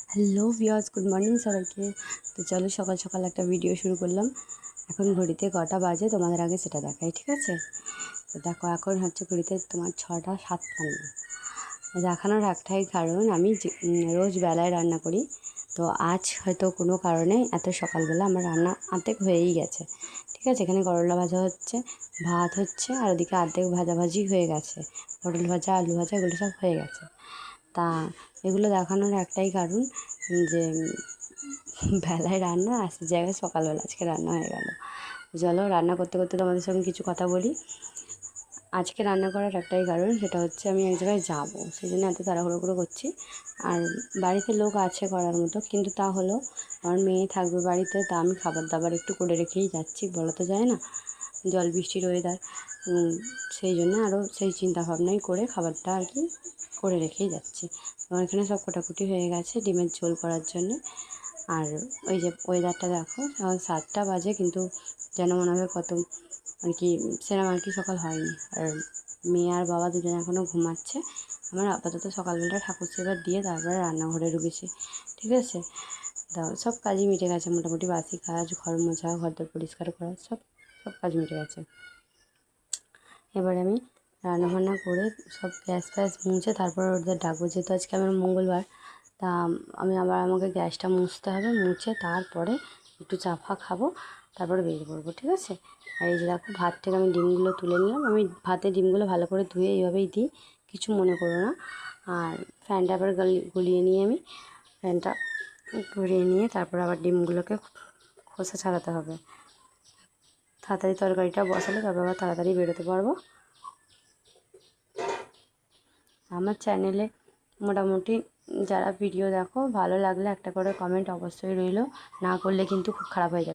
Hello viewers, good morning সবাইকে। তো চলো সকাল সকাল একটা ভিডিও শুরু করলাম। এখন ঘড়িতে কটা বাজে তোমাদের আগে সেটা দেখাই, ঠিক আছে? তো দেখো, এখন হচ্ছে ঘড়িতে তোমার 6:57। দেখানোর একটাই কারণ, আমি রোজ বেলায় রান্না করি। তো আজ হয়তো কোনো কারণে এত সকালবেলা আমার রান্না অর্ধেক হয়েই গেছে, ঠিক আছে? এখানে করলা ভাজা হচ্ছে, ভাত হচ্ছে, আর ওদিকে অর্ধেক ভাজাভাজি হয়ে গেছে, পটল ভাজা, আলু ভাজা, এগুলো সব হয়ে গেছে। তা এগুলো দেখানোর একটাই কারণ যে বেলায় রান্না, আসতে জায়গায় সকালবেলা আজকে রান্না হয়ে গেল। চলো, রান্না করতে করতে তোমাদের সঙ্গে কিছু কথা বলি। আজকে রান্না করার একটাই কারণ, সেটা হচ্ছে আমি এক জায়গায় যাবো, সেই জন্য এত তাড়াহুড়ো করে করছি। আর বাড়িতে লোক আছে করার মতো, কিন্তু তা হলো আমার মেয়ে থাকবে বাড়িতে, তা আমি খাবার দাবার একটু করে রেখেই যাচ্ছি, বলা তো যায় না, জল বৃষ্টির ওয়েদার। সেই জন্য আরও সেই চিন্তা ভাবনাই করে খাবারটা আর কি করে রেখেই যাচ্ছি। আমার এখানে সব কোটাকুটি হয়ে গেছে ডিমের ঝোল করার জন্য। আর ওই যে ওয়েদারটা দেখো, এখন 7টা বাজে, কিন্তু যেন মনে হবে কত আর কি সেরকম আর কি সকাল হয়নি। আর মেয়ে আর বাবা দুজনে এখনও ঘুমাচ্ছে। আমার আপাতত সকালবেলা ঠাকুর সেবা দিয়ে তারপরে রান্নাঘরে ঢুকেছি, ঠিক আছে? দাও, সব কাজই মিটে গেছে মোটামুটি, বাসি কাজ, ঘর মোছা, ঘরদোর পরিষ্কার করা, সব সব কাজ মিটে গেছে। এবার আমি রান্নাবান্না করে সব গ্যাস ফ্যাস মুছে তারপর ওদের ডাকবো, যেহেতু আজকে আমার মঙ্গলবার। তা আমাকে গ্যাসটা মুছতে হবে, মুছে তারপরে একটু চা ফা খাবো, তারপরে বেরিয়ে পড়বো, ঠিক আছে? আর এই যে দেখো, ভাত থেকে আমি ডিমগুলো তুলে নিলাম। আমি ভাতে ডিমগুলো ভালো করে ধুয়ে এইভাবেই দিই, কিছু মনে করো না। আর ফ্যানটা আবার গলিয়ে নিয়ে আমি ফ্যানটা গলিয়ে নিয়ে তারপর আবার ডিমগুলোকে খোসা ছাড়াতে হবে। তাড়াতাড়ি তরকারিটা বসালে তবে আবার তাড়াতাড়ি বেরোতে পারবো। আমার চ্যানেলে মোটামুটি যারা ভিডিও দেখো, ভালো লাগলে একটা করে কমেন্ট অবশ্যই রইলো, না করলে কিন্তু খুব খারাপ হয়ে যাবে।